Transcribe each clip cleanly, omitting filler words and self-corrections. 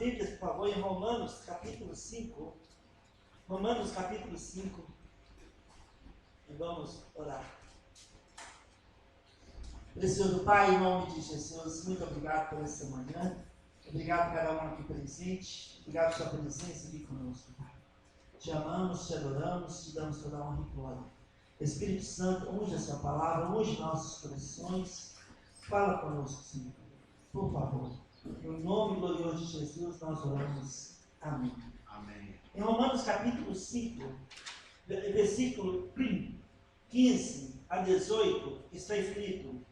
Bíblias, por favor, em Romanos capítulo 5. Romanos capítulo 5. E vamos orar. Precioso Pai, em nome de Jesus, muito obrigado por essa manhã. Obrigado por cada um aqui presente. Obrigado pela sua presença aqui conosco, Pai. Te amamos, te adoramos, te damos toda a honra e glória. Espírito Santo, unge a sua palavra, unge nossos corações. Fala conosco, Senhor. Por favor. No nome glorioso de Jesus, nós oramos. Amém. Amém. Em Romanos capítulo 5, versículo 15 a 18, está escrito,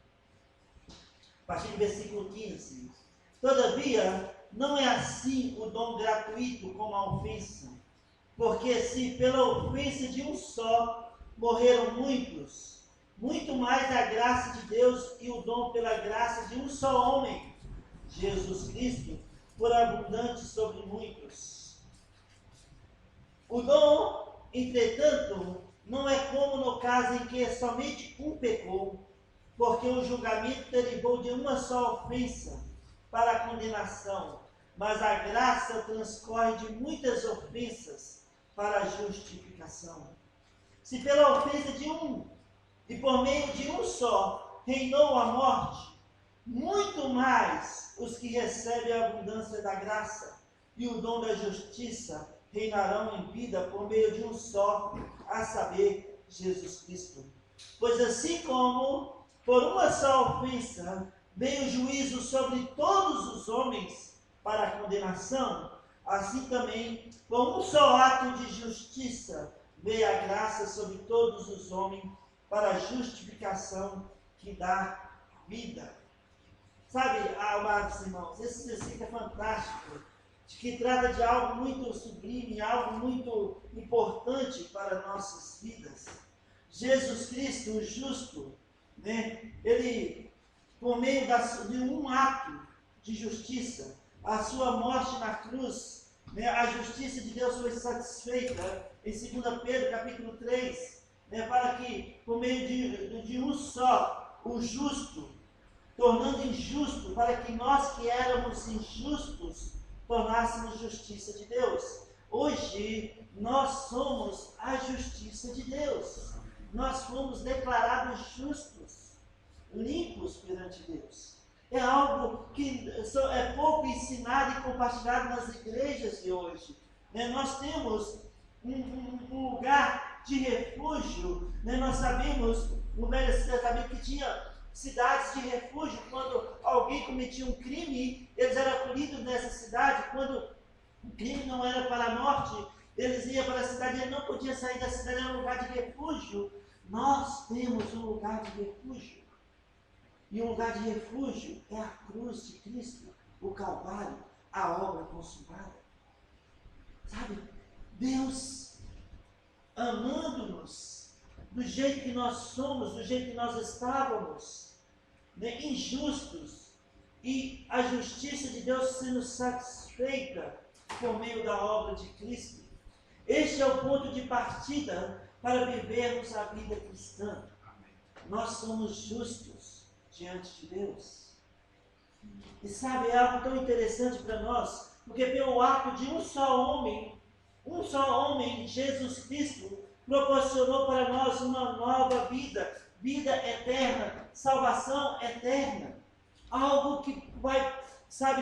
a partir do versículo 15: Todavia, não é assim o dom gratuito como a ofensa, porque se pela ofensa de um só morreram muitos, muito mais a graça de Deus e o dom pela graça de um só homem, Jesus Cristo, por abundante sobre muitos. O dom, entretanto, não é como no caso em que somente um pecou, porque o julgamento derivou de uma só ofensa para a condenação, mas a graça transcorre de muitas ofensas para a justificação. Se pela ofensa de um, e por meio de um só, reinou a morte, muito mais os que recebem a abundância da graça e o dom da justiça reinarão em vida por meio de um só, a saber, Jesus Cristo. Pois assim como por uma só ofensa veio o juízo sobre todos os homens para a condenação, assim também, por um só ato de justiça, veio a graça sobre todos os homens para a justificação que dá vida. Sabe, amados irmãos, esse versículo é fantástico, de que trata de algo muito sublime, algo muito importante para nossas vidas. Jesus Cristo, o justo, né, ele, por meio de um ato de justiça, a sua morte na cruz, né, a justiça de Deus foi satisfeita, em 2 Pedro capítulo 3, né, para que, por meio de um só, o justo, tornando injusto, para que nós que éramos injustos, tornássemos justiça de Deus. Hoje, nós somos a justiça de Deus. Nós fomos declarados justos, limpos perante Deus. É algo que é pouco ensinado e compartilhado nas igrejas de hoje. Nós temos um lugar de refúgio. Nós sabemos, no Velho Testamento, que tinha cidades de refúgio. Quando alguém cometia um crime, eles eram acolhidos nessa cidade. Quando o crime não era para a morte, eles iam para a cidade, eles não podiam sair da cidade, era um lugar de refúgio. Nós temos um lugar de refúgio. E o lugar de refúgio é a cruz de Cristo, o Calvário, a obra consumada. Sabe, Deus amando-nos do jeito que nós somos, do jeito que nós estávamos, né, injustos, e a justiça de Deus sendo satisfeita por meio da obra de Cristo. Este é o ponto de partida para vivermos a vida cristã. Nós somos justos diante de Deus. E sabe, é algo tão interessante para nós, porque pelo ato de um só homem, Jesus Cristo, proporcionou para nós uma nova vida, vida eterna, salvação eterna, algo que vai,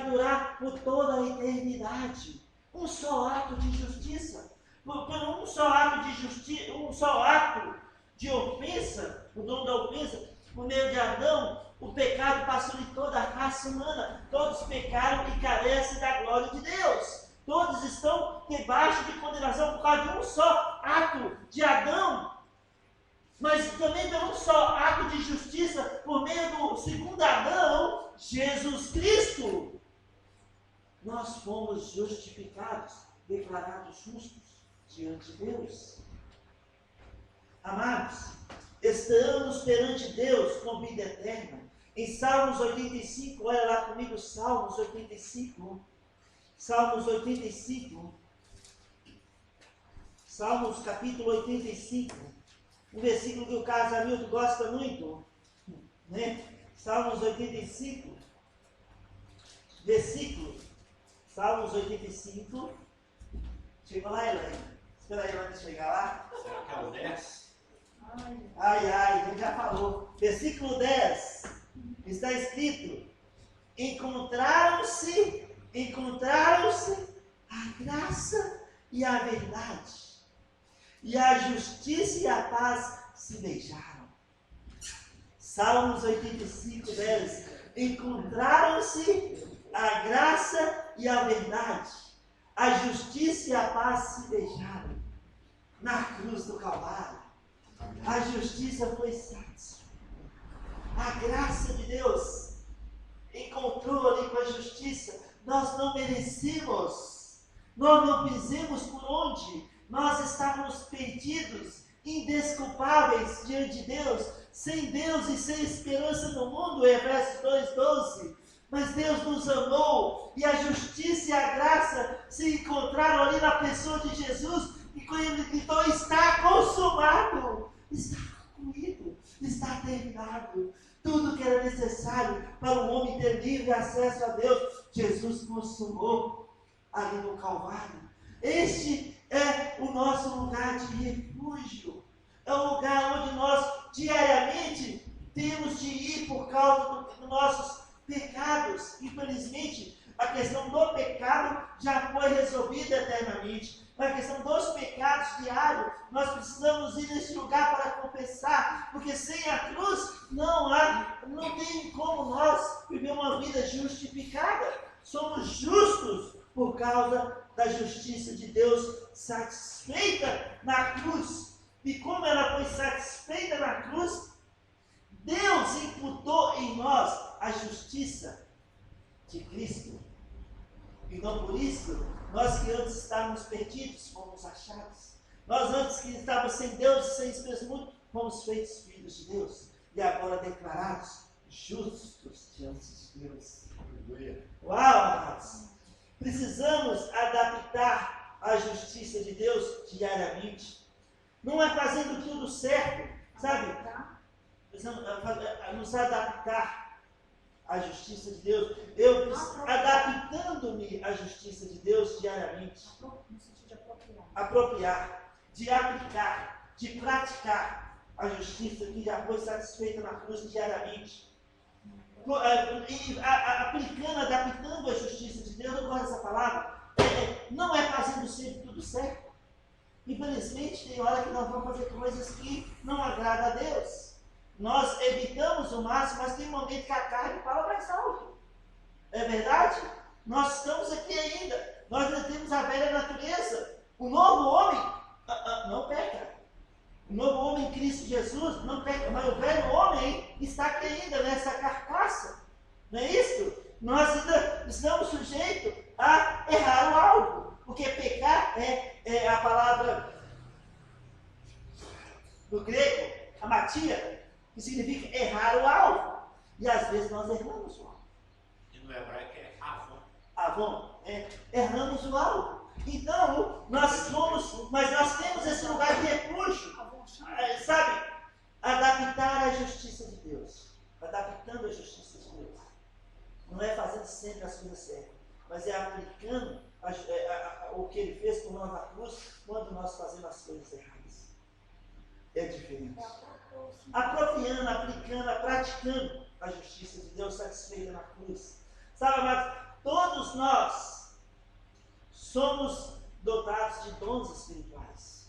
durar por toda a eternidade. Um só ato de justiça, por um só ato de justiça, um só ato de ofensa, o dom da ofensa, por meio de Adão, o pecado passou em toda a raça humana, todos pecaram e carecem da glória de Deus. Todos estão debaixo de condenação por causa de um só ato de Adão, mas também por um só ato de justiça, por meio do segundo Adão, Jesus Cristo. Nós fomos justificados, declarados justos diante de Deus. Amados, estamos perante Deus com vida eterna. Em Salmos 85, olha lá comigo, Salmos 85. Salmos 85, Salmos capítulo 85, um versículo que o Carlos Hamilton gosta muito, né? Salmos 85, versículo Salmos 85. Chegou lá, Elaine? Espera aí, Elaine chegar lá. Será que é o 10? Ai, a gente já falou. Versículo 10. Está escrito: encontraram-se a graça e a verdade, e a justiça e a paz se beijaram. Salmos 85, 10. Encontraram-se a graça e a verdade, a justiça e a paz se beijaram. Na cruz do Calvário, a justiça foi satisfeita. A graça de Deus encontrou ali com a justiça. Nós não merecemos, nós não fizemos por onde, nós estávamos perdidos, indesculpáveis diante de Deus, sem Deus e sem esperança no mundo, Efésios 2:12. Mas Deus nos amou, e a justiça e a graça se encontraram ali na pessoa de Jesus, e quando ele gritou: está consumado, está concluído, está terminado. Tudo que era necessário para o homem ter livre acesso a Deus, Jesus consumou ali no Calvário. Este é o nosso lugar de refúgio. É o lugar onde nós diariamente temos de ir por causa dos nossos pecados. Infelizmente, a questão do pecado já foi resolvida eternamente. A questão dos pecados diários, nós precisamos ir nesse lugar para confessar, porque sem a cruz não tem como nós viver uma vida justificada. Somos justos por causa da justiça de Deus satisfeita na cruz. E como ela foi satisfeita na cruz, Deus imputou em nós a justiça de Cristo. Então, por isso, nós que antes estávamos perdidos, fomos achados. Nós antes que estávamos sem Deus e sem esperança, fomos feitos filhos de Deus. E agora declarados justos diante de Deus. Uau, amados! Precisamos adaptar a justiça de Deus diariamente. Não é fazendo tudo certo, sabe? Precisamos nos adaptar à justiça de Deus. Eu adaptando-me à justiça de Deus diariamente. No sentido de apropriar. Apropriar, de aplicar, de praticar a justiça que já foi satisfeita na cruz diariamente. Aplicando, adaptando a justiça de Deus, eu gosto dessa palavra. Não é fazendo sempre tudo certo. Infelizmente, tem hora que nós vamos fazer coisas que não agradam a Deus. Nós evitamos o máximo, mas tem um momento que a carne fala mais alto. É verdade? Nós estamos aqui ainda. Nós ainda temos a velha natureza. O novo homem não peca. O novo homem em Cristo Jesus não peca. Mas o velho homem está aqui ainda nessa carcaça. Não é isso? Nós ainda estamos sujeitos a errar o alvo. Porque pecar é a palavra do grego, amatia, que significa errar o alvo. E às vezes nós erramos o alvo. E no hebraico é avon. Avon, erramos o alvo. Então, mas nós temos esse lugar de refúgio, sabe? Adaptar a justiça de Deus. Adaptando a justiça de Deus. Não é fazendo sempre as coisas certas, mas é aplicando o que Ele fez por nós na cruz, quando nós fazemos as coisas erradas. É diferente. Apropriando, aplicando, praticando a justiça de Deus satisfeita na cruz. Sabe, amados, todos nós somos dotados de dons espirituais.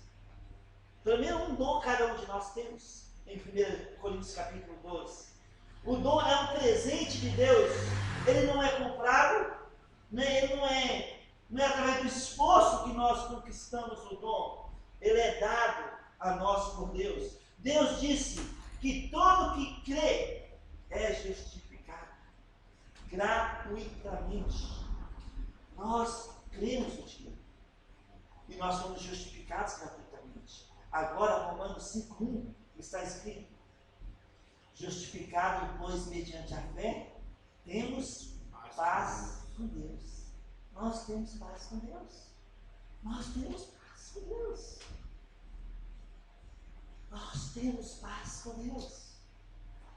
Pelo menos um dom cada um de nós temos. Em 1 Coríntios capítulo 12. O dom é um presente de Deus. Ele não é comprado, né? Ele não é através do esforço que nós conquistamos o dom. Ele é dado a nós por Deus. Deus disse que todo que crê é justificado gratuitamente. Nós cremos no Senhor e nós somos justificados gratuitamente. Agora, Romanos 5:1 está escrito: justificado, pois, mediante a fé, temos paz com Deus. Nós temos paz com Deus. Nós temos paz com Deus. Nós temos paz com Deus.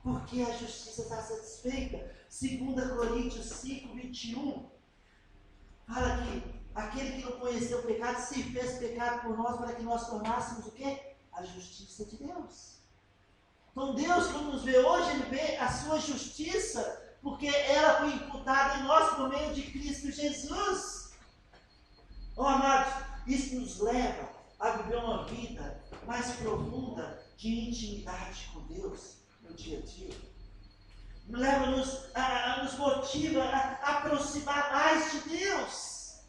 Porque a justiça está satisfeita. 2 Coríntios 5:21 fala que aquele que não conheceu o pecado se fez pecado por nós para que nós tornássemos o quê? A justiça de Deus. Então Deus, quando nos vê hoje, Ele vê a sua justiça, porque ela foi imputada em nós por meio de Cristo Jesus. Oh, amados, isso nos leva a viver uma vida mais profunda de intimidade com Deus no dia a dia. Nos motiva a aproximar mais de Deus.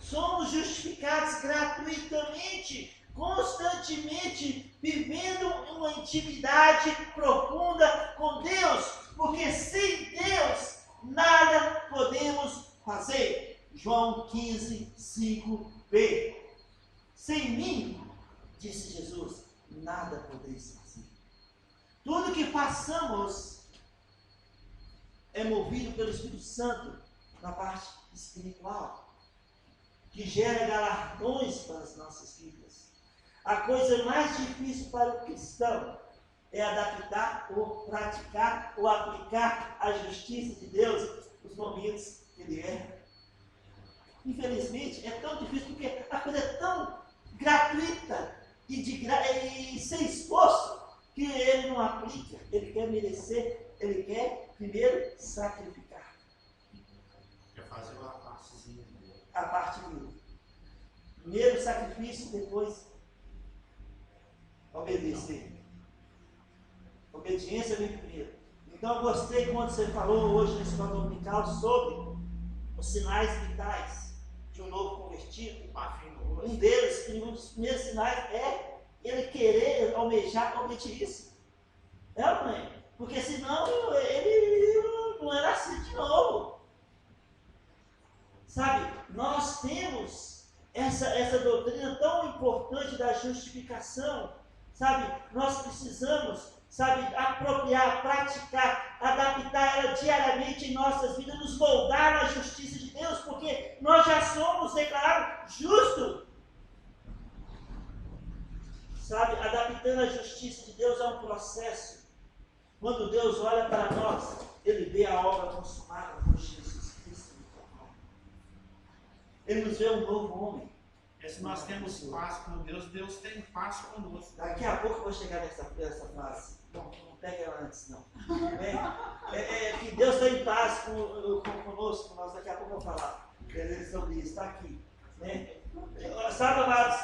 Somos justificados gratuitamente, constantemente, vivendo uma intimidade profunda com Deus, porque sem Deus nada podemos fazer. João 15, 5b. Sem mim, disse Jesus, nada podeis fazer. Tudo que façamos é movido pelo Espírito Santo na parte espiritual, que gera galardões para as nossas vidas. A coisa mais difícil para o cristão é adaptar ou praticar ou aplicar a justiça de Deus nos momentos que ele erra. Infelizmente, é tão difícil porque a coisa é tão gratuita e sem esforço que ele não aplica. Ele quer merecer, ele quer primeiro sacrificar. Quer fazer uma partezinha. A parte dele. Primeiro sacrifício, depois obedecer. Obediência vem primeiro. Então eu gostei quando você falou hoje na escola dominical sobre os sinais vitais de um novo convertido. Um deles, um dos primeiros sinais é ele querer almejar obediência. É ou não é? Porque senão ele não era assim de novo. Sabe, nós temos essa doutrina tão importante da justificação. Sabe, nós precisamos, sabe, apropriar, praticar, adaptar ela diariamente em nossas vidas, nos moldar na justiça de Deus, porque nós já somos declarados justos. Sabe, adaptando a justiça de Deus é um processo. Quando Deus olha para nós, Ele vê a obra consumada por Jesus Cristo. Ele nos vê um novo homem. Se nós temos paz com Deus, Deus tem paz conosco. Daqui a pouco eu vou chegar nessa frase. Não pega ela antes, não. Que Deus tem paz conosco, nós daqui a pouco eu vou falar sobre isso, está aqui. Né? Sabe, amados,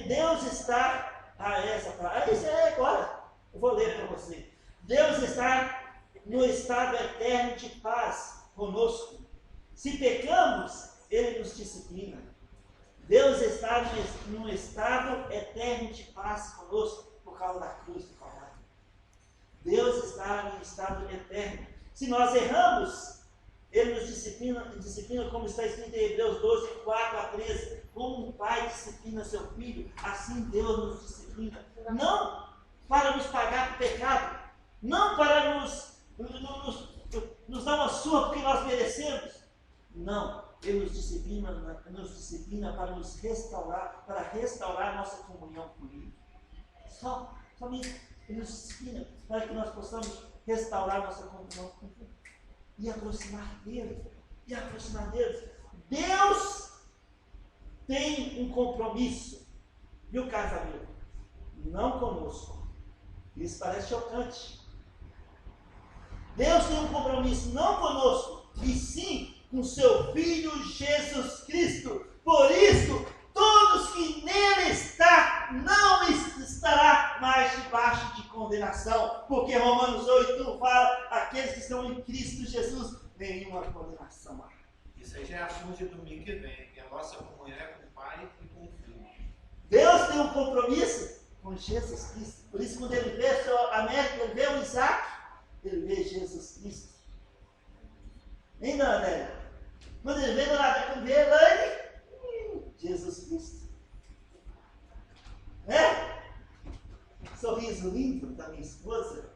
Deus está. Essa frase. Isso é agora. Eu vou ler para você. Deus está no estado eterno de paz conosco. Se pecamos, Ele nos disciplina. Deus está num estado eterno de paz conosco por causa da cruz do Calvário. Deus está num estado eterno. Se nós erramos, Ele nos disciplina como está escrito em Hebreus 12, 4 a 13. Como um pai disciplina seu filho, assim Deus nos disciplina. Não para nos pagar do pecado, não para nos dar uma surra porque nós merecemos. Não. Ele nos disciplina para nos restaurar, para restaurar nossa comunhão com Ele. Somente Ele nos disciplina para que nós possamos restaurar nossa comunhão com Ele. E aproximar dele. Deus tem um compromisso. Viu, casamento? Não conosco. Isso parece chocante. Deus tem um compromisso não conosco, e sim com seu Filho Jesus Cristo. Por isso, todos que nele está, não estará mais debaixo de condenação. Porque Romanos 8 fala, aqueles que estão em Cristo Jesus, nenhuma condenação há. Isso aí já é assunto de domingo que vem, que a nossa comunhão é com o Pai e com o Filho. Deus tem um compromisso com Jesus Cristo. Por isso, quando ele vê a América, ele vê o Isaac, ele vê Jesus Cristo. Hein, dona Adélia? Quando ele vê a dona Adélia, vê Elaine, Jesus Cristo. Sorriso lindo da minha esposa.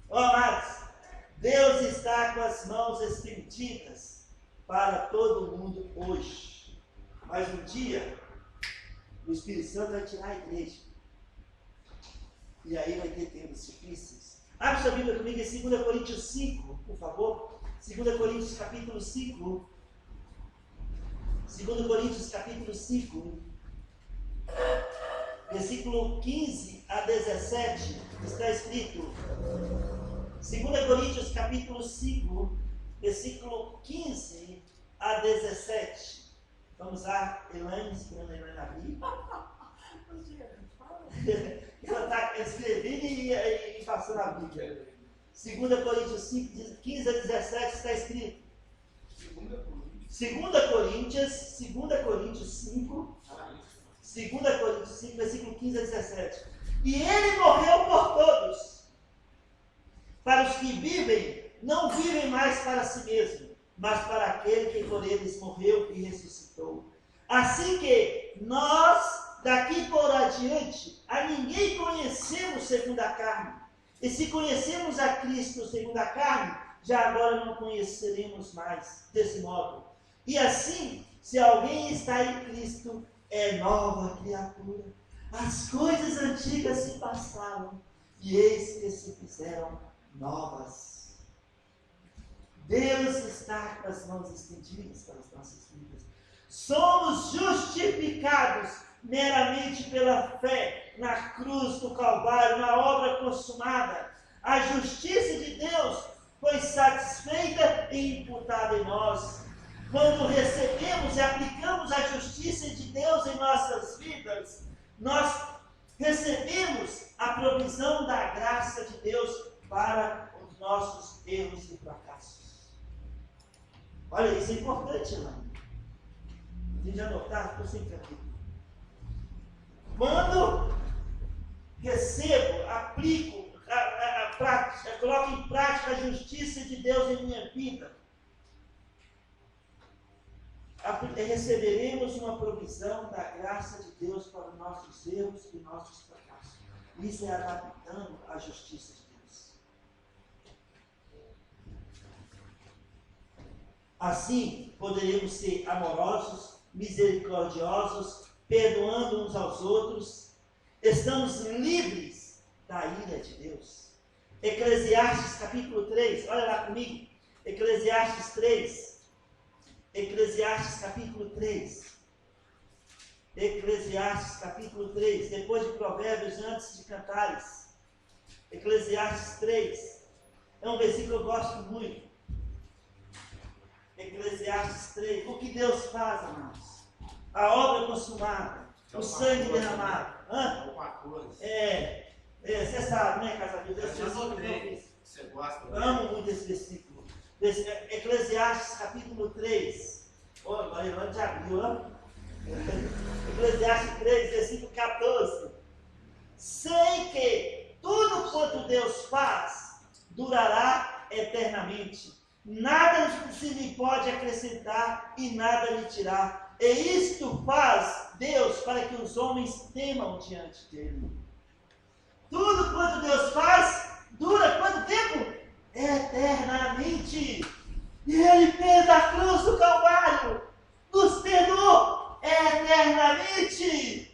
Amados, Deus está com as mãos estendidas para todo mundo hoje. Mas um dia, o Espírito Santo vai tirar a igreja. E aí vai ter tempos difíceis. Abre sua Bíblia comigo em 2 Coríntios 5, por favor. 2 Coríntios capítulo 5. 2 Coríntios capítulo 5, versículo 15 a 17, está escrito. 2 Coríntios capítulo 5, versículo 15 a 17. Vamos lá, Elaine, esperando a Elaine abrir. Ela está escrevendo e passando a Bíblia. 2 Coríntios 5, 15 a 17 está escrito. 2 Coríntios 5, 2 Coríntios 5, versículo 15 a 17. E ele morreu por todos. Para os que vivem, não vivem mais para si mesmo, mas para aquele que por eles morreu e ressuscitou. Assim que nós, daqui por adiante, a ninguém conhecemos segundo a carne. E se conhecemos a Cristo segundo a carne, já agora não conheceremos mais desse modo. E assim, se alguém está em Cristo, é nova criatura. As coisas antigas se passaram, e eis que se fizeram novas. Deus está com as mãos estendidas para as nossas vidas. Somos justificados meramente pela fé na cruz do Calvário, na obra consumada. A justiça de Deus foi satisfeita e imputada em nós. Quando recebemos e aplicamos a justiça de Deus em nossas vidas, nós recebemos a provisão da graça de Deus para os nossos erros e fracassos. Olha, isso é importante, irmão. Tem de anotar, estou sempre aqui. Quando recebo, aplico, coloco em prática a justiça de Deus em minha vida, receberemos uma provisão da graça de Deus para os nossos erros e nossos fracassos. Isso é adaptando a justiça de Deus. Assim, poderemos ser amorosos, misericordiosos, perdoando uns aos outros. Estamos livres da ira de Deus. Eclesiastes capítulo 3, olha lá comigo. Eclesiastes 3. Eclesiastes capítulo 3. Eclesiastes capítulo 3. Depois de Provérbios, antes de Cantares. Eclesiastes 3. É um versículo que eu gosto muito. Eclesiastes 3. O que Deus faz, amados? A obra consumada. O sangue derramado. Você sabe, né, Casamento? Você gosta? Eu amo muito esse versículo. Eclesiastes capítulo 3. Agora ele já abriu, ó. Eclesiastes 3, versículo 14. Sei que tudo quanto Deus faz durará eternamente. Nada se lhe pode acrescentar e nada lhe tirar. E isto faz Deus para que os homens temam diante dele. Tudo quanto Deus faz dura quanto tempo? Eternamente. E ele fez a cruz do Calvário, nos perdoou eternamente.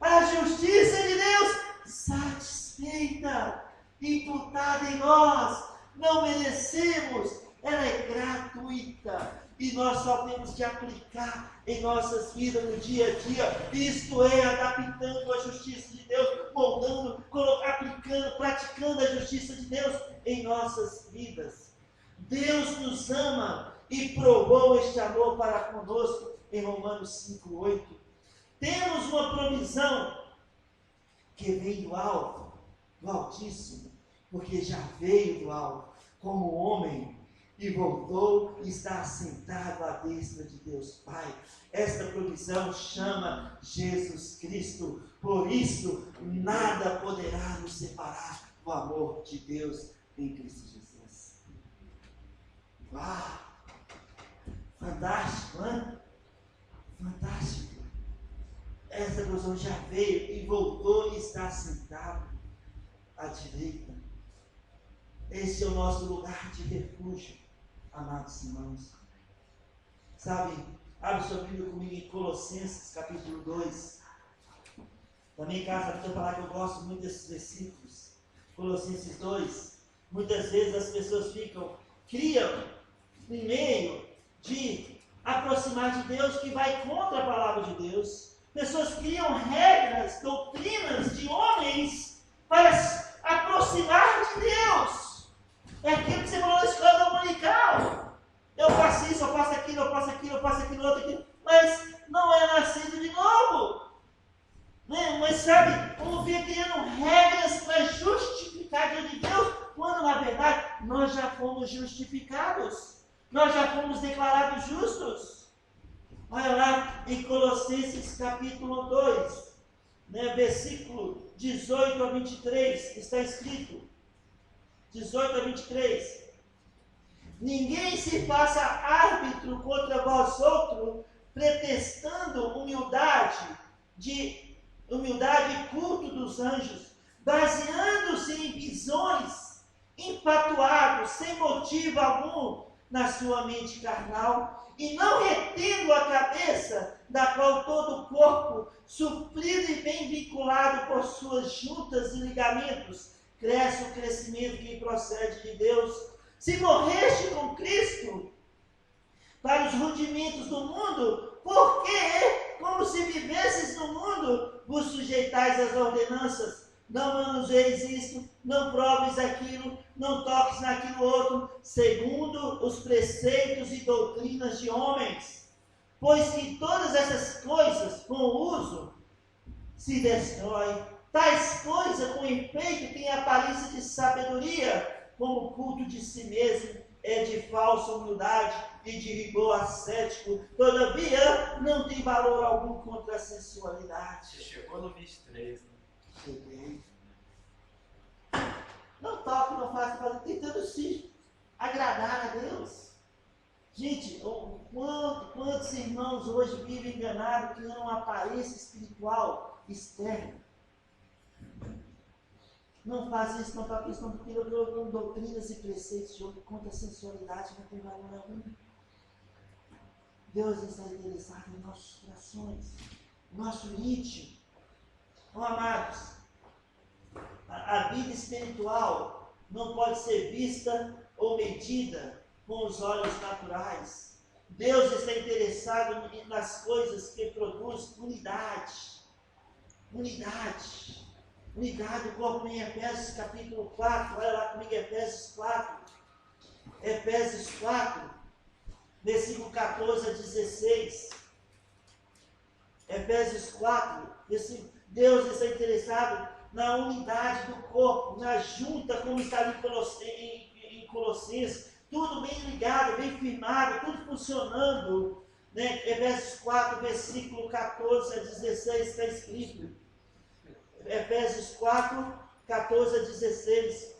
A justiça de Deus satisfeita, imputada em nós. Não merecemos, ela é gratuita. E nós só temos que aplicar em nossas vidas no dia a dia. Isto é, adaptando a justiça de Deus, moldando, aplicando, praticando a justiça de Deus em nossas vidas. Deus nos ama e provou este amor para conosco em Romanos 5:8. Temos uma provisão que vem do alto, do Altíssimo, porque já veio do alto como homem e voltou e está assentado à destra de Deus Pai. Esta provisão chama Jesus Cristo. Por isso, nada poderá nos separar do amor de Deus em Cristo Jesus. Uau! Fantástico, né? Fantástico. Essa provisão já veio e voltou e está assentado à direita. Esse é o nosso lugar de refúgio, amados irmãos. Sabe, abre sua Bíblia comigo em Colossenses capítulo 2. Também em casa, eu falar que eu gosto muito desses versículos. Colossenses 2. Muitas vezes as pessoas ficam criam um meio de aproximar de Deus que vai contra a palavra de Deus. Pessoas criam regras, doutrinas de homens para aproximar de Deus. É aquilo que você falou na escola dominical. Eu faço isso, eu faço aquilo, eu faço aquilo, eu faço aquilo, outro aquilo. Mas não é nascido de novo. Né? Mas sabe, como vem criando regras para justificar diante de Deus, quando na verdade nós já fomos justificados. Nós já fomos declarados justos. Olha lá em Colossenses capítulo 2, né, versículo 18 a 23, está escrito, 18 a 23, ninguém se faça árbitro contra vós outros, pretextando humildade e culto dos anjos, baseando-se em visões, empatuados, sem motivo algum, na sua mente carnal, e não retendo a cabeça, da qual todo o corpo, suprido e bem vinculado por suas juntas e ligamentos, cresce o crescimento que procede de Deus. Se morreste com Cristo para os rudimentos do mundo, porque, como se vivesses no mundo, vos sujeitais às ordenanças. Não manuseis isto, não proves aquilo, não toques naquilo outro, segundo os preceitos e doutrinas de homens. Pois que todas essas coisas, com o uso, se destrói. Tais coisas, com efeito, têm aparência de sabedoria, como o culto de si mesmo é de falsa humildade e de rigor ascético. Todavia, não tem valor algum contra a sensualidade. Você chegou no 23, né? Cheguei. Não toque, não faça, tentando se agradar a Deus. Gente, quantos irmãos hoje vivem enganados, criando uma aparência espiritual externa? Não faz isso, não faz isso, não, porque com doutrinas e preceitos de outro, contra a sensualidade, não tem valor algum. Deus está interessado em nossos corações, nosso íntimo. Oh, amados, a vida espiritual não pode ser vista ou medida com os olhos naturais. Deus está interessado nas coisas que produzem unidade. Unidade. Unidade do corpo em Efésios capítulo 4. Olha lá comigo, Efésios 4. Efésios 4, versículo 14 a 16. Efésios 4, versículo. Deus está interessado na unidade do corpo, na junta, como está ali em Colossenses, tudo bem ligado, bem firmado, tudo funcionando. Né? Efésios 4, versículo 14 a 16 está escrito. Efésios 4, 14 a 16.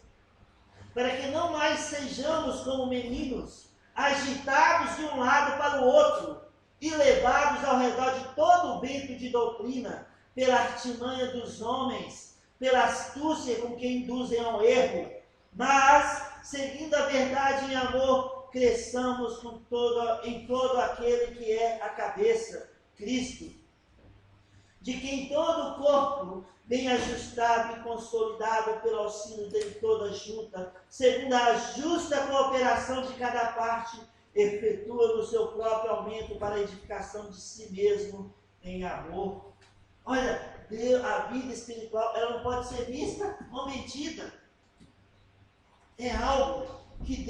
Para que não mais sejamos como meninos, agitados de um lado para o outro, e levados ao redor de todo o vento de doutrina, pela artimanha dos homens, pela astúcia com que induzem ao erro, mas, seguindo a verdade em amor, cresçamos em todo aquele que é a cabeça, Cristo, de quem todo o corpo, bem ajustado e consolidado pelo auxílio de toda junta, segundo a justa cooperação de cada parte, efetua no seu próprio aumento para a edificação de si mesmo em amor. Olha, a vida espiritual, ela não pode ser vista ou medida. É algo que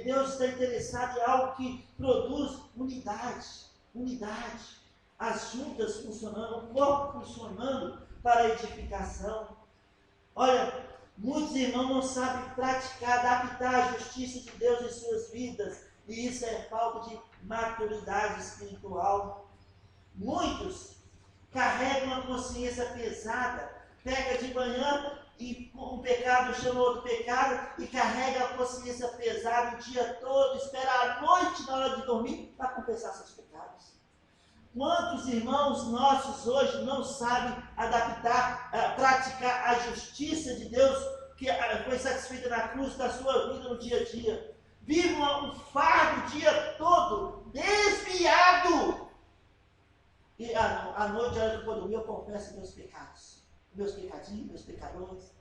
Deus está interessado em algo que produz unidade. Unidade. As juntas funcionando, o corpo funcionando para a edificação. Olha, muitos irmãos não sabem praticar, adaptar a justiça de Deus em suas vidas. E isso é falta de maturidade espiritual. Muitos carregam uma consciência pesada, pega de manhã e um pecado chama outro pecado e carrega a consciência pesada o dia todo, espera a noite na hora de dormir para confessar seus pecados. Quantos irmãos nossos hoje não sabem adaptar, praticar a justiça de Deus que foi satisfeita na cruz da sua vida no dia a dia? Vive um fardo o dia todo, desviado. E à noite, antes de dormir, eu confesso meus pecados. Meus pecadinhos, meus pecadores.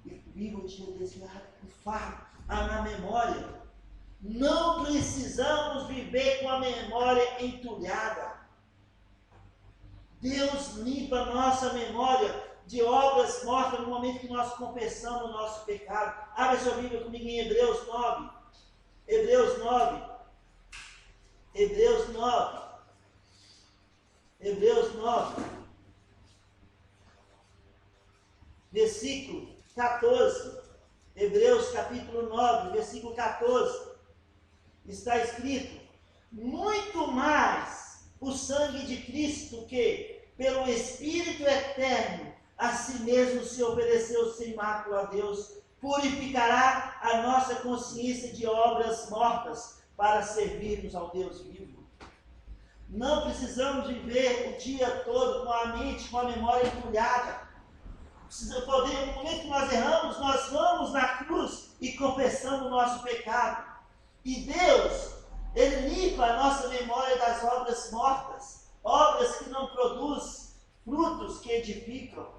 e viva o dia desviado com fardo, na memória. Não precisamos viver com a memória entulhada. Deus limpa a nossa memória de obras mortas no momento que nós confessamos o nosso pecado. Abre sua Bíblia comigo em Hebreus 9. Hebreus 9. Hebreus 9. Hebreus 9. Versículo 14. Hebreus capítulo 9, versículo 14. Está escrito: muito mais o sangue de Cristo, que pelo Espírito eterno a si mesmo se ofereceu sem mácula a Deus, purificará a nossa consciência de obras mortas para servirmos ao Deus vivo. Não precisamos viver o dia todo com a mente, com a memória entulhada. No momento que nós erramos, nós vamos na cruz e confessamos o nosso pecado. E Deus, Ele limpa a nossa memória das obras mortas, obras que não produzem frutos que edificam.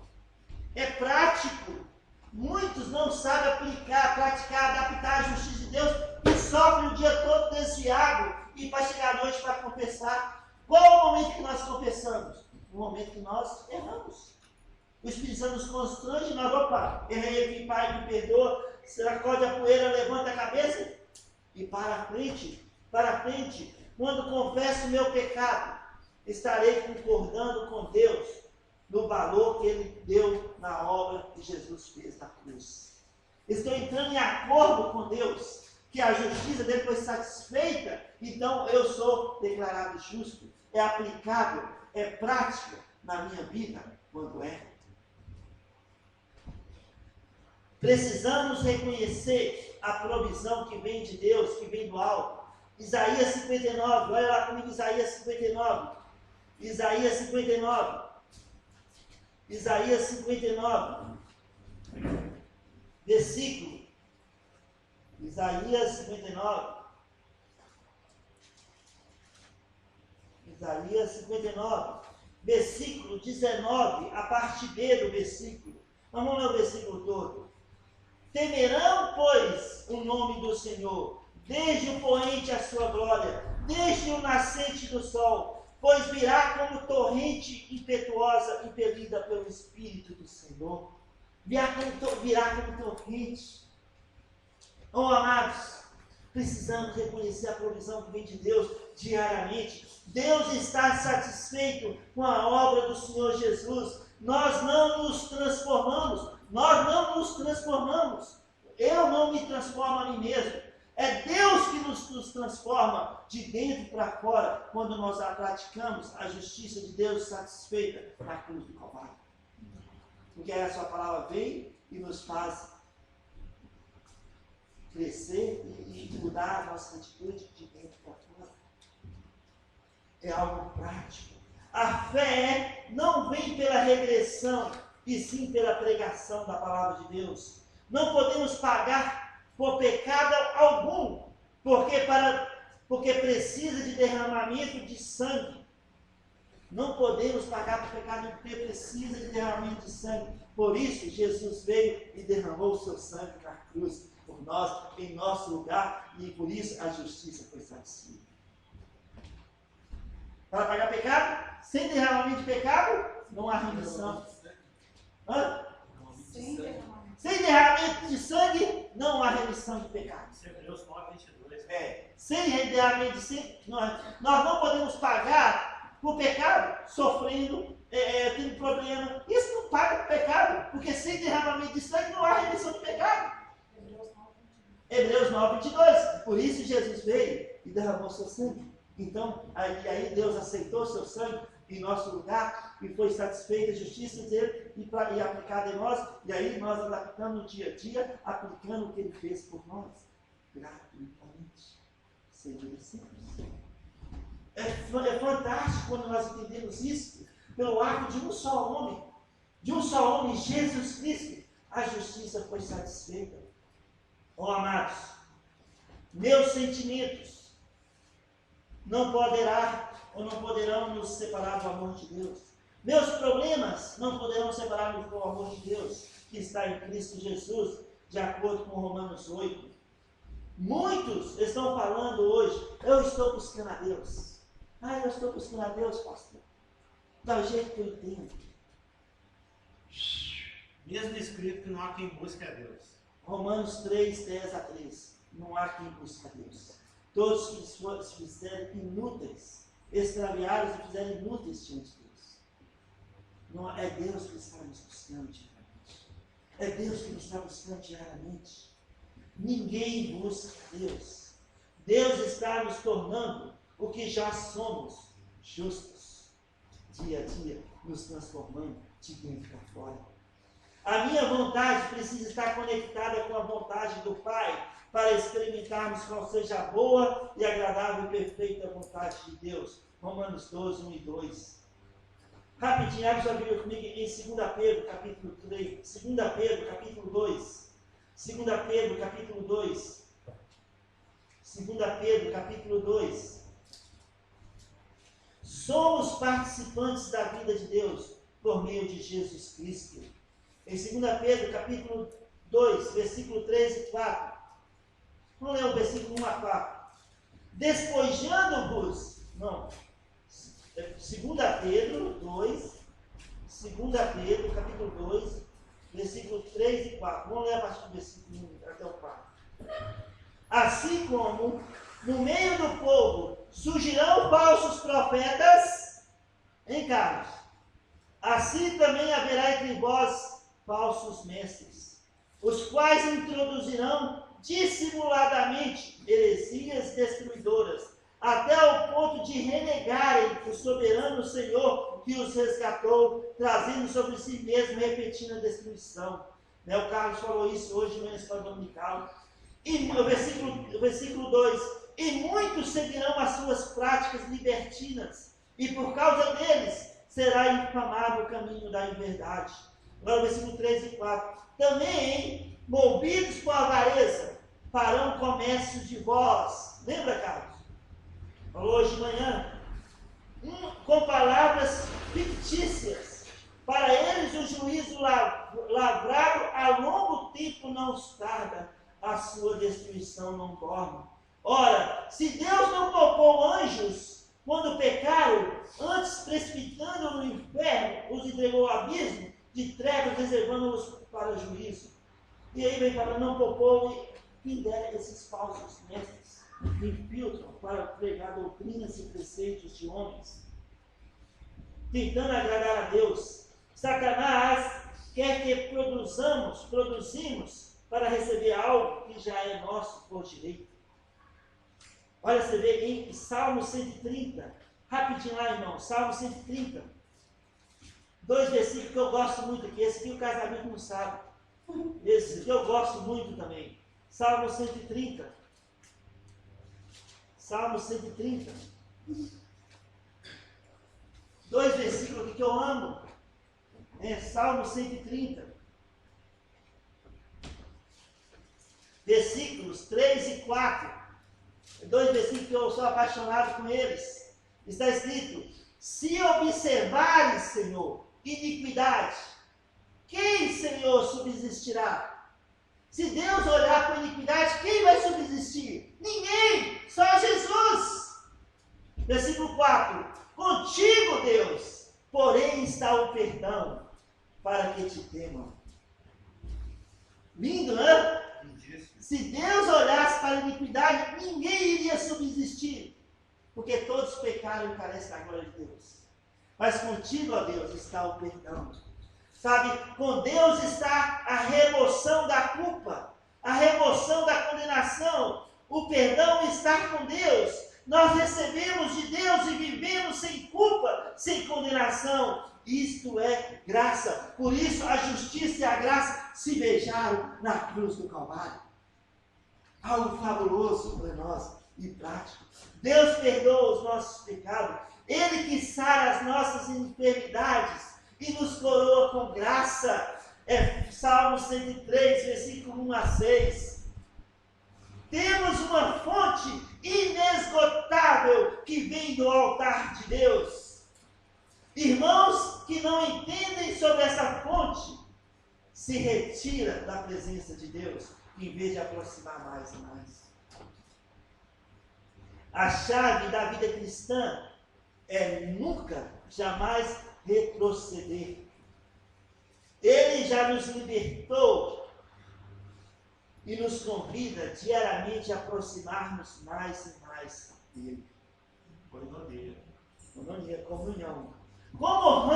É prático. Muitos não sabem aplicar, praticar, adaptar a justiça de Deus e sofrem o dia todo desviado e para chegar à noite para confessar. Qual é o momento que nós confessamos? O momento que nós erramos. O Espírito Santo nos constrange, nós, opa, errei aqui, Pai, me perdoa, sacode a poeira, levanta a cabeça e para a frente, quando confesso o meu pecado, estarei concordando com Deus no valor que Ele deu na obra que Jesus fez na cruz. Estou entrando em acordo com Deus, que a justiça dele foi satisfeita, então eu sou declarado justo. É aplicável, é prática na minha vida quando é. Precisamos reconhecer a provisão que vem de Deus, que vem do alto. Isaías 59, olha lá comigo, Isaías 59. Isaías 59. Isaías 59. Versículo. Isaías 59. Isaías 59. Versículo 19, a parte B do versículo. Vamos ler o versículo todo. Temerão, pois, o nome do Senhor, desde o poente a sua glória, desde o nascente do sol, pois virá como torrente impetuosa, impelida pelo Espírito do Senhor. Virá como torrente. Oh, amados, precisamos reconhecer a provisão que vem de Deus diariamente. Deus está satisfeito com a obra do Senhor Jesus. Nós não nos transformamos. Eu não me transformo a mim mesmo. É Deus que nos transforma de dentro para fora, quando nós praticamos a justiça de Deus satisfeita na cruz do Calvário. Porque a sua palavra vem e nos faz crescer e mudar a nossa atitude de dentro para fora. É algo prático. A fé não vem pela regressão, e sim pela pregação da palavra de Deus. Não podemos pagar por pecado algum, porque precisa de derramamento de sangue. Não podemos pagar por pecado porque precisa de derramamento de sangue. Por isso, Jesus veio e derramou o seu sangue na cruz por nós, em nosso lugar, e por isso a justiça foi satisfeita. Para pagar pecado, sem derramamento de pecado, não há remissão. Sem derramamento de sangue, não há remissão de pecado. Hebreus 9, 22. Sem derramamento de sangue, nós não podemos pagar por pecado, sofrendo, tendo problema. Isso não paga por pecado, porque sem derramamento de sangue não há remissão de pecado. Hebreus 9, 22. Por isso Jesus veio e derramou seu sangue. Então, aí Deus aceitou seu sangue em nosso lugar e foi satisfeita a justiça dele e aplicada em nós. E aí nós adaptamos no dia a dia, aplicando o que ele fez por nós, gratuitamente, sem merecermos. É fantástico quando nós entendemos isso, pelo ato de um só homem, Jesus Cristo, a justiça foi satisfeita. Oh, amados, meus sentimentos não poderão nos separar do amor de Deus. Meus problemas não poderão separar-nos do amor de Deus. que está em Cristo Jesus, de acordo com Romanos 8. Muitos estão falando hoje, eu estou buscando a Deus. Eu estou buscando a Deus, pastor. Do jeito que eu entendo. Mesmo escrito que não há quem busque a Deus. Romanos 3, 10 a 13. Não há quem busque a Deus. Todos que se fizerem inúteis, extraviaram e fizeram inúteis diante de Deus. Não, é Deus que está nos buscando diariamente. É Deus que nos está buscando diariamente. Ninguém busca a Deus. Deus está nos tornando o que já somos, justos. Dia a dia, nos transformando de dentro para fora. A minha vontade precisa estar conectada com a vontade do Pai, para experimentarmos qual seja a boa e agradável e perfeita vontade de Deus. Romanos 12, 1 e 2. Rapidinho, abre sua Bíblia comigo em 2 Pedro, capítulo 3. 2 Pedro, capítulo 2. 2 Pedro, capítulo 2. 2 Pedro, capítulo 2. Somos participantes da vida de Deus por meio de Jesus Cristo. Em 2 Pedro, capítulo 2, versículo 3 e 4. Vamos ler o versículo 1 a 4. Despojando-vos, não, 2 Pedro 2, 2 Pedro, capítulo 2, versículo 3 e 4. Vamos ler a partir do versículo 1 até o 4. Assim como no meio do povo surgirão falsos profetas, em Carlos, assim também haverá entre vós falsos mestres, os quais introduzirão dissimuladamente heresias destruidoras, até o ponto de renegarem o soberano Senhor que os resgatou, trazendo sobre si mesmo e repetindo a destruição. O Carlos falou isso hoje na escola dominical. E o versículo 2: e muitos seguirão as suas práticas libertinas, e por causa deles será infamado o caminho da inverdade. Agora o versículo 3 e 4. Também, movidos por avareza, farão comércio de vós. Lembra, Carlos? Falou hoje de manhã. Com palavras fictícias. Para eles o juízo lavrado a longo tempo não tarda, a sua destruição não dorme. Ora, se Deus não poupou anjos quando pecaram, antes precipitando no inferno, os entregou ao abismo de trevas, reservando-os para juízo. E aí vem falando, não poupou quem dera esses falsos mestres que infiltram para pregar doutrinas e preceitos de homens, tentando agradar a Deus. Satanás quer que produzimos para receber algo que já é nosso por direito. Olha, você vê em Salmo 130, rapidinho lá, irmão, Salmo 130, 2 versículos que eu gosto muito aqui, esse aqui o casamento não sabe, esse aqui eu gosto muito também, Salmo 130, Salmo 130, 2 versículos aqui que eu amo, Salmo 130, versículos 3 e 4, 2 versículos que eu sou apaixonado com eles. Está escrito: se observares, Senhor, iniquidade, quem, Senhor, subsistirá? Se Deus olhar para a iniquidade, quem vai subsistir? Ninguém, só Jesus. Versículo 4: contigo, Deus, porém está o perdão, para que te temam. Lindo, né? Se Deus olhasse para a iniquidade, ninguém iria subsistir, porque todos pecaram e carecem da glória de Deus. Mas contigo, ó Deus, está o perdão. Sabe, com Deus está a remoção da culpa, a remoção da condenação. O perdão está com Deus. Nós recebemos de Deus e vivemos sem culpa, sem condenação. Isto é graça. Por isso a justiça e a graça se beijaram na cruz do Calvário. Algo fabuloso para nós e prático. Deus perdoa os nossos pecados. Ele que sara as nossas enfermidades e nos coroa com graça. Salmo 103, versículo 1 a 6. Temos uma fonte inesgotável que vem do altar de Deus. Irmãos que não entendem sobre essa fonte se retira da presença de Deus, em vez de aproximar mais e mais. A chave da vida cristã é nunca, jamais retroceder. Ele já nos libertou e nos convida diariamente a aproximar-nos mais e mais dele. Comunhão. Como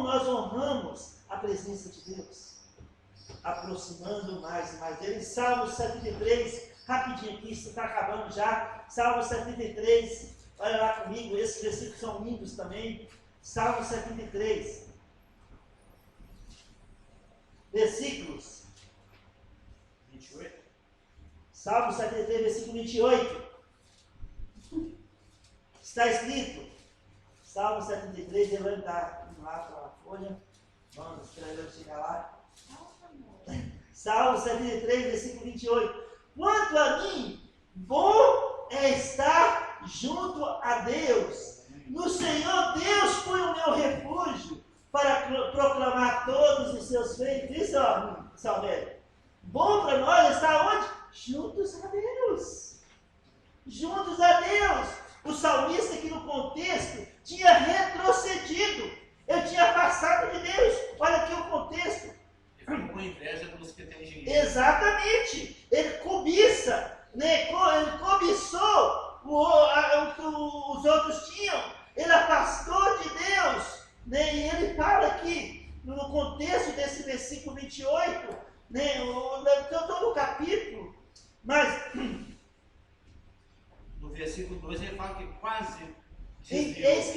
nós honramos a presença de Deus? Aproximando mais e mais dele. Salmo 73, rapidinho aqui, isso está acabando já. Salmo 73, olha lá comigo, esses versículos são lindos também. Salmo 73, versículos 28. Salmo 73, versículo 28. Está escrito, Salmo 73, levantar lá para a folha, vamos escrever, chegar lá. Salmo 73, versículo 28. Quanto a mim, bom é estar junto a Deus. No Senhor Deus foi o meu refúgio para proclamar todos os seus feitos. Isso, Salmério. Bom para nós estar onde? Juntos a Deus. Juntos a Deus. O salmista aqui no contexto tinha retrocedido. Eu tinha passado de Deus. Olha aqui o contexto. Ele ficou com inveja dos que têm dinheiro. Exatamente. Ele cobiça. Né? Ele cobiçou o que os outros tinham. Ele afastou de Deus. Né? E ele fala aqui, no contexto desse versículo 28, né? Todo o capítulo, mas no versículo 2 ele fala que quase eis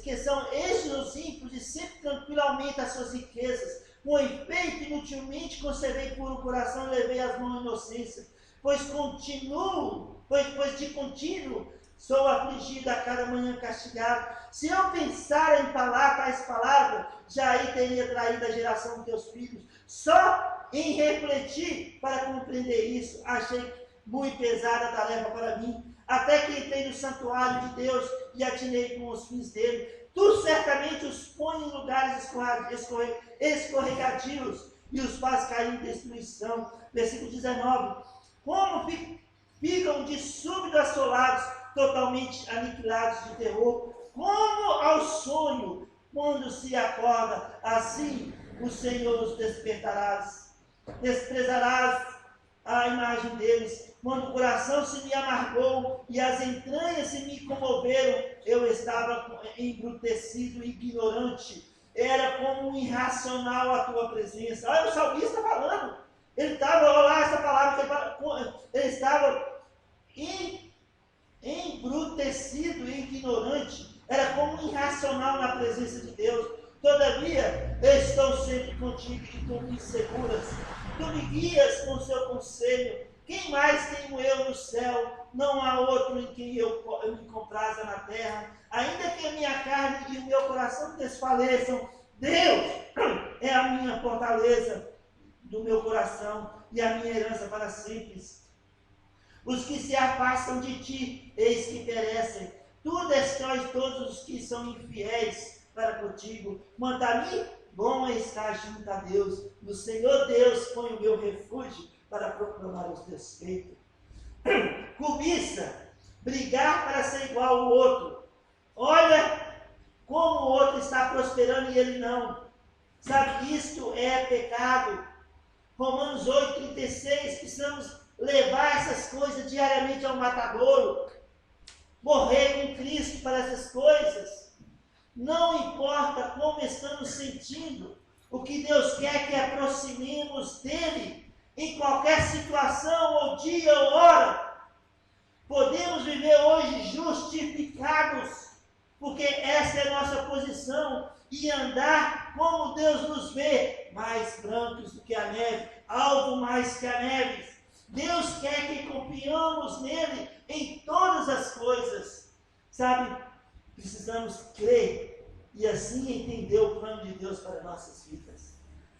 que são estes os ímpios e sempre tranquilamente as suas riquezas, com efeito inutilmente conservei puro o coração e levei as mãos à inocência, pois de contínuo sou afligido a cada manhã castigado. Se eu pensar em falar tais palavras, já aí teria traído a geração dos teus filhos. Só em refletir para compreender isso, achei muito pesada a tarefa para mim. Até que entrei no santuário de Deus e atinei com os fins dele. Tu certamente os põe em lugares escorregadios e os faz cair em destruição. Versículo 19. Como ficam de súbito assolados, totalmente aniquilados de terror, como ao sonho, quando se acorda, assim o Senhor os desprezarás a imagem deles, quando o coração se me amargou e as entranhas se me comoveram, eu estava embrutecido e ignorante, era como irracional a tua presença. Olha o salmista falando, ele estava, olha lá essa palavra, ele estava embrutecido e ignorante, era como irracional na presença de Deus. Todavia, eu estou sempre contigo e tu me seguras, tu me guias com o seu conselho. Quem mais tenho eu no céu? Não há outro em quem eu me compraza na terra. Ainda que a minha carne e o meu coração desfaleçam, Deus é a minha fortaleza do meu coração e a minha herança para sempre. Os que se afastam de ti, eis que perecem. Tu destróis todos os que são infiéis para contigo. Quanto a mim, bom é estar junto a Deus. No Senhor Deus põe o meu refúgio para proclamar os teus feitos. Cobiça, brigar para ser igual ao outro. Olha como o outro está prosperando e ele não. Sabe, isto é pecado. Romanos 8,36, precisamos levar essas coisas diariamente ao matadouro. Morrer com Cristo para essas coisas. Não importa como estamos sentindo, o que Deus quer que aproximemos dele, em qualquer situação, ou dia ou hora. Podemos viver hoje justificados, porque essa é a nossa posição, e andar como Deus nos vê, mais brancos do que a neve, algo mais que a neve. Deus quer que confiamos nele em todas as coisas. Sabe, precisamos crer e assim entender o plano de Deus para nossas vidas.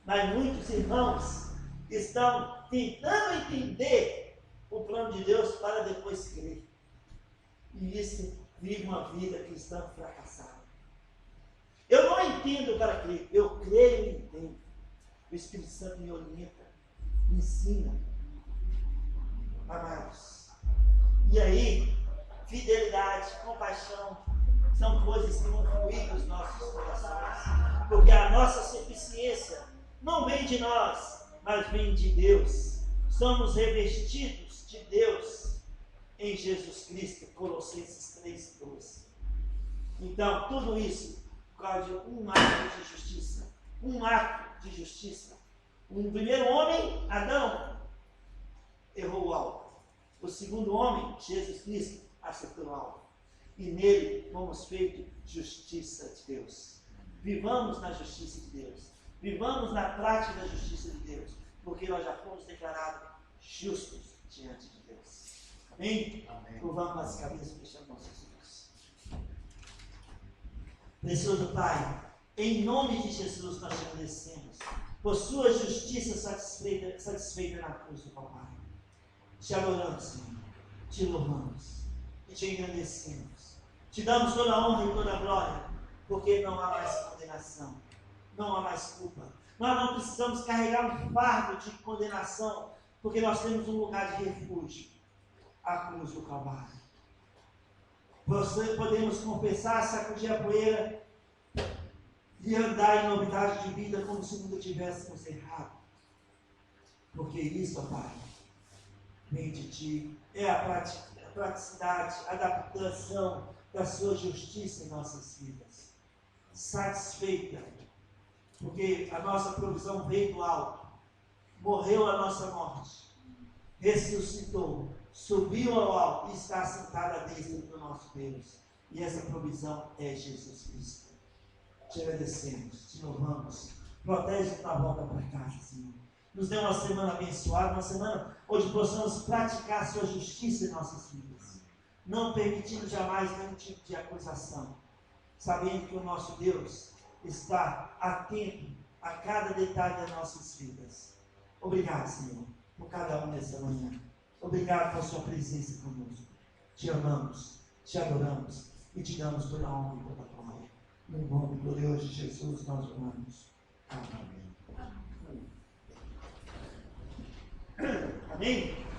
Mas muitos irmãos estão tentando entender o plano de Deus para depois crer. E isso vive uma vida cristã fracassada. Eu não entendo para crer, eu creio e entendo. O Espírito Santo me orienta, me ensina. Amados. E aí, fidelidade, compaixão, são coisas que vão fluir dos nossos corações. Porque a nossa suficiência não vem de nós, mas vem de Deus. Somos revestidos de Deus em Jesus Cristo. Colossenses 3:12. Então, tudo isso por causa de um ato de justiça. Um ato de justiça. O primeiro homem, Adão, errou o alvo. O segundo homem, Jesus Cristo, acertou o alvo. E nele fomos feitos justiça de Deus. Vivamos na justiça de Deus. Vivamos na prática da justiça de Deus. Porque nós já fomos declarados justos diante de Deus. Amém? Amém. Curvamos as cabeças e fechamos nossos olhos. Precioso Pai, em nome de Jesus nós te agradecemos por sua justiça satisfeita na cruz do Calvário. Te adoramos, Senhor. Te louvamos e te engrandecemos. Te damos toda a honra e toda a glória, porque não há mais condenação, não há mais culpa. Nós não precisamos carregar um fardo de condenação, porque nós temos um lugar de refúgio, a cruz do Calvário. Podemos confessar, sacudir a poeira e andar em novidade de vida como se nunca tivéssemos errado. Porque isso, Pai, vem de Ti, é a praticidade, a adaptação da Sua justiça em nossas vidas. Satisfeita, porque a nossa provisão veio do alto, morreu a nossa morte, ressuscitou, subiu ao alto e está sentado à destra do nosso Deus. E essa provisão é Jesus Cristo. Te agradecemos, te louvamos. Protege na volta para casa, Senhor. Nos dê uma semana abençoada, uma semana onde possamos praticar a sua justiça em nossas vidas. Não permitindo jamais nenhum tipo de acusação. Sabendo que o nosso Deus está atento a cada detalhe das nossas vidas. Obrigado, Senhor, por cada um nessa manhã. Obrigado por sua presença conosco. Te amamos, te adoramos e te damos toda a honra e toda a glória. No nome glorioso de Jesus nós oramos. Amém. Amém.